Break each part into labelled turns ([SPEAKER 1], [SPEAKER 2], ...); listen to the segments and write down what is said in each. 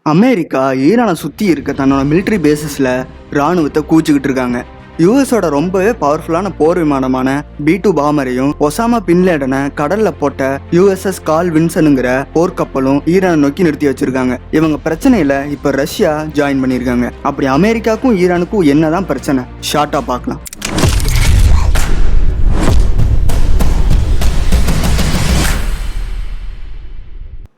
[SPEAKER 1] America ஈரானை சுற்றி இருக்க தன்னோட மிலிட்ரி பேசிஸில் இராணுவத்தை கூச்சிக்கிட்டு இருக்காங்க. யூஎஸோட ரொம்பவே பவர்ஃபுல்லான போர் விமானமான B-2 பாமரையும் ஒசாமா பின்லேடனை கடல்ல போட்ட USS கால் வின்சனுங்கிற போர்க்கப்பலும் ஈரானை நோக்கி நிறுத்தி வச்சிருக்காங்க. இவங்க பிரச்சனையில இப்ப ரஷ்யா ஜாயின் பண்ணியிருக்காங்க. அப்படி அமெரிக்காவுக்கும் ஈரானுக்கும் என்னதான் பிரச்சனை, ஷார்ட்டா பார்க்கலாம்.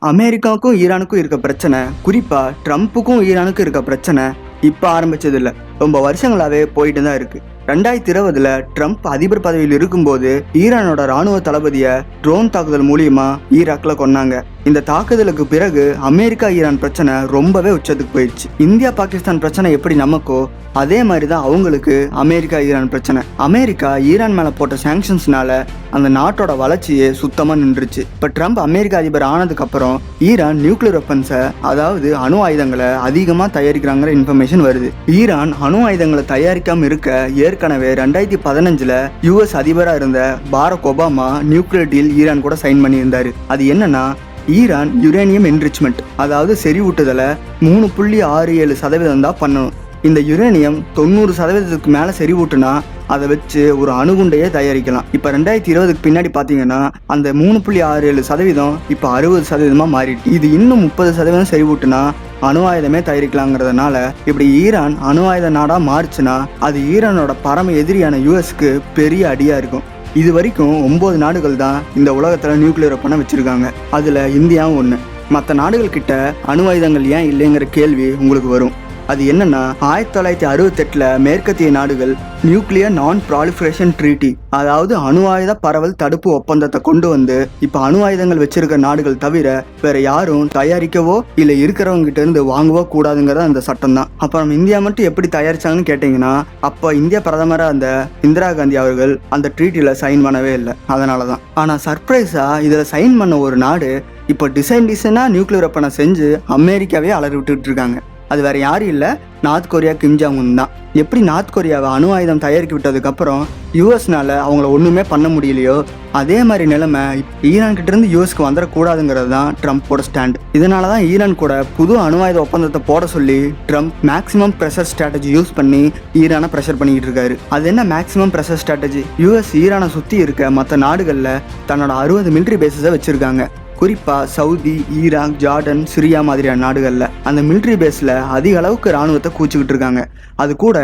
[SPEAKER 1] அமெரிக்காவுக்கும் ஈரானுக்கும் இருக்க பிரச்சனை, குறிப்பா ட்ரம்ப்புக்கும் ஈரானுக்கும் இருக்க பிரச்சனை இப்ப ஆரம்பிச்சது இல்லை, ரொம்ப வருஷங்களாவே போயிட்டு தான் இருக்கு. 2020 ட்ரம்ப் அதிபர் பதவியில் இருக்கும்போது ஈரானோட ராணுவ தளபதிய ட்ரோன் தாக்குதல் மூலியமா ஈராக்ல கொன்னாங்க. இந்த தாக்குதலுக்கு பிறகு அமெரிக்கா ஈரான் பிரச்சனை ரொம்பவே உச்சத்துக்கு போயிடுச்சு. இந்தியா பாகிஸ்தான் பிரச்சனை எப்படி நமக்கோ அதே மாதிரி தான் அவங்களுக்கு அமெரிக்கா ஈரான் பிரச்சனை. அமெரிக்கா ஈரான் மேல போட்ட சாங்ஷன்ஸ்னால அந்த நாட்டோட வளர்ச்சியே சுத்தமா நின்றுச்சு. இப்ப ட்ரம்ப் அமெரிக்கா அதிபர் ஆனதுக்கு அப்புறம் ஈரான் நியூக்ளியர் வெப்பன்ஸை, அதாவது அணு ஆயுதங்களை அதிகமா தயாரிக்கிறாங்கிற இன்ஃபர்மேஷன் வருது. ஈரான் அணு ஆயுதங்களை தயாரிக்காம இருக்க ஏற்கனவே 2015 US அதிபரா இருந்த Barack Obama nuclear deal Iran கூட சைன் பண்ணியிருந்தாரு. அது என்னன்னா, ஈரான் யுரேனியம் என்ரிச்மெண்ட், அதாவது செறிவூட்டுதலை 3.67% தான் பண்ணணும். இந்த யுரேனியம் 90% மேலே செறிவூட்டுனா அதை வச்சு ஒரு அணுகுண்டையே தயாரிக்கலாம். இப்போ 2020 பின்னாடி பார்த்தீங்கன்னா அந்த 3.67% இப்போ 60% மாறிட்டு, இது இன்னும் 30% செறிவூட்டுனா அணு ஆயுதமே தயாரிக்கலாங்கிறதுனால இப்படி ஈரான் அணு ஆயுத நாடா மாறுச்சுன்னா அது ஈரானோட பரம எதிரியான யூஎஸ்க்கு பெரிய அடியா இருக்கும். இது வரைக்கும் 9 நாடுகள் தான் இந்த உலகத்துல நியூக்ளியர் வெப்பனை வச்சிருக்காங்க. அதுல இந்தியாவும் ஒன்று. மற்ற நாடுகள் கிட்ட அணு ஆயுதங்கள் ஏன் இல்லைங்கிற கேள்வி உங்களுக்கு வரும். அது என்னன்னா, 1968 மேற்கத்திய நாடுகள் நியூக்ளியர் நான் ப்ராலிஃபரேஷன் ட்ரீட்டி, அதாவது அணு ஆயுத பரவல் தடுப்பு ஒப்பந்தத்தை கொண்டு வந்து இப்ப அணு ஆயுதங்கள் வச்சிருக்க நாடுகள் தவிர வேற யாரும் தயாரிக்கவோ இல்ல இருக்கிறவங்க கிட்ட இருந்து வாங்கவோ கூடாதுங்கிறத அந்த சட்டம் தான். அப்புறம் இந்தியா மட்டும் எப்படி தயாரிச்சாங்கன்னு கேட்டீங்கன்னா, அப்ப இந்திய பிரதமரா அந்த இந்திரா காந்தி அவர்கள் அந்த ட்ரீட்டில சைன் பண்ணவே இல்லை, அதனாலதான். ஆனா சர்ப்ரைஸா இதுல சைன் பண்ண ஒரு நாடு இப்போ டிசைனா நியூக்ளியர் வெப்பனை செஞ்சு அமெரிக்காவே அலறி விட்டுட்டு இருக்காங்க. அது வேற யாரும் இல்லை, north Korea Kim Jong Un தான். எப்படி நார்த் கொரியாவை அணு ஆயுதம் தயாரிக்க விட்டதுக்கப்புறம் யூஎஸ்னால அவங்கள ஒன்றுமே பண்ண முடியலையோ, அதே மாதிரி நிலைமை ஈரான் கிட்ட இருந்து யூஎஸ்க்கு வந்துடக்கூடாதுங்கிறது தான் ட்ரம்ப்போட ஸ்டாண்ட். இதனால தான் ஈரான் கூட புது அணு ஆயுத ஒப்பந்தத்தை போட சொல்லி Trump maximum pressure strategy use பண்ணி ஈரானை ப்ரெஷர் பண்ணிக்கிட்டு இருக்காரு. அது என்ன மேக்ஸிமம் ப்ரெஷர் ஸ்ட்ராட்டஜி? யூஎஸ் ஈரானை சுற்றி இருக்க மற்ற நாடுகளில் தன்னோட 60 மிலிட்ரி பேஸஸை வச்சுருக்காங்க. குறிப்பாக சவுதி, ஈராக், ஜார்டன், சிரியா மாதிரியான நாடுகளில் அந்த மிலிட்ரி பேஸில் அதிக அளவுக்கு இராணுவத்தை கூச்சிக்கிட்டு இருக்காங்க. அது கூட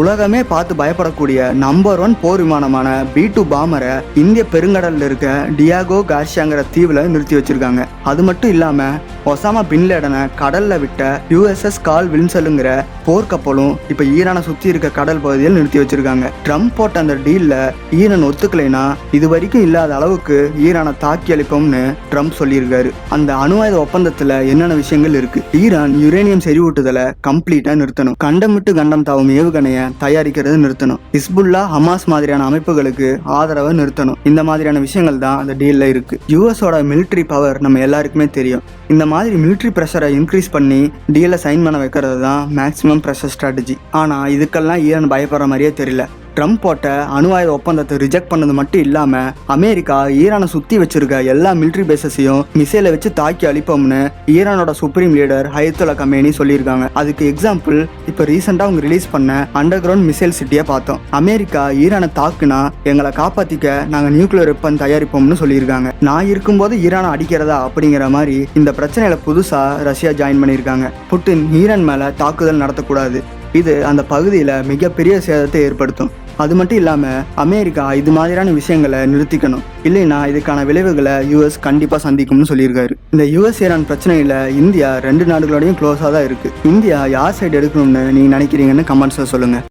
[SPEAKER 1] உலகமே பார்த்து பயப்படக்கூடிய நம்பர் 1 போர் விமானமான B-2 பாமரை இந்திய பெருங்கடலில் இருக்க டியாகோ கார்சியாங்கிற தீவில் நிறுத்தி வச்சிருக்காங்க. அது மட்டும் இல்லாமல் ஒசாமா பின்லேடனை கடலில் விட்ட USS கால் வின்சனுங்கிற போர்க்கப்பலும் இப்போ ஈரானை சுற்றி இருக்க கடல் பகுதியில் நிறுத்தி வச்சிருக்காங்க. ட்ரம்ப் போட்ட அந்த டீலில் ஈரான் ஒத்துக்கலைன்னா இது வரைக்கும் இல்லாத அளவுக்கு ஈரானை தாக்கி அளிப்போம்னு ட்ரம்ப் சொல்லியிருக்காரு. அந்த அணு ஆயுத ஒப்பந்தத்தில் என்னென்ன விஷயங்கள் இருக்கு? ஈரான் யுரேனியம் செறிவூட்டுதலை கம்ப்ளீட்டாக நிறுத்தணும். கண்டம் விட்டு கண்டம் தாவும் ஏவுகணையை தயாரிக்கிறது நிறுத்தணும். ஹிஸ்புல்லா, ஹமாஸ் மாதிரியான அமைப்புகளுக்கு ஆதரவை நிறுத்தணும். இந்த மாதிரியான விஷயங்கள் தான் அந்த டீல்ல இருக்கு. யூஎஸோட மிலிட்ரி பவர் நம்ம எல்லாருக்குமே தெரியும். இந்த மாதிரி மிலிட்ரி ப்ரெஷரை இன்க்ரீஸ் பண்ணி டீலை சைன் பண்ண வைக்கிறது தான் மேக்ஸிமம் ப்ரெஷர் ஸ்ட்ராட்டஜி. ஆனா இதுக்கெல்லாம் ஈரான் பயப்படுற மாதிரியே தெரியல. ட்ரம்ப் போட்ட அணு ஆயுத ஒப்பந்தத்தை ரிஜெக்ட் பண்ணது மட்டும் இல்லாம அமெரிக்கா ஈரானை சுத்தி வச்சிருக்க எல்லா மிலிட்ரி பேஸஸையும் மிசைலை வச்சு தாக்கி அழிப்போம்னு ஈரானோட சுப்ரீம் லீடர் அயத்துல்லா கமேனி சொல்லியிருக்காங்க. அதுக்கு எக்ஸாம்பிள் இப்ப ரீசெண்டா அவங்க ரிலீஸ் பண்ண அண்டர் கிரவுண்ட் மிசைல் சிட்டியை பார்த்தோம். அமெரிக்கா ஈரானை தாக்குனா எங்களை காப்பாத்திக்க நாங்க நியூக்ளியர் வெப்பன் தயாரிப்போம்னு சொல்லியிருக்காங்க. நான் இருக்கும்போது ஈரானை அடிக்கிறதா அப்படிங்கிற மாதிரி இந்த பிரச்சனையில புதுசா ரஷ்யா ஜாயின் பண்ணியிருக்காங்க. புட்டின் ஈரான் மேல தாக்குதல் நடத்தக்கூடாது, இது அந்த பகுதியில் மிகப்பெரிய சேதத்தை ஏற்படுத்தும். அது மட்டும் இல்லாமல் அமெரிக்கா இது மாதிரியான விஷயங்களை நிறுத்திக்கணும், இல்லைன்னா இதுக்கான விளைவுகளை யூஎஸ் கண்டிப்பாக சந்திக்கும்னு சொல்லியிருக்காரு. இந்த US ஈரான் பிரச்சனையில் இந்தியா 2 நாடுகளோடையும் க்ளோஸாக தான் இருக்குது. இந்தியா யார் சைடு எடுக்கணும்னு நீங்கள் நினைக்கிறீங்கன்னு கமெண்ட்ஸில் சொல்லுங்கள்.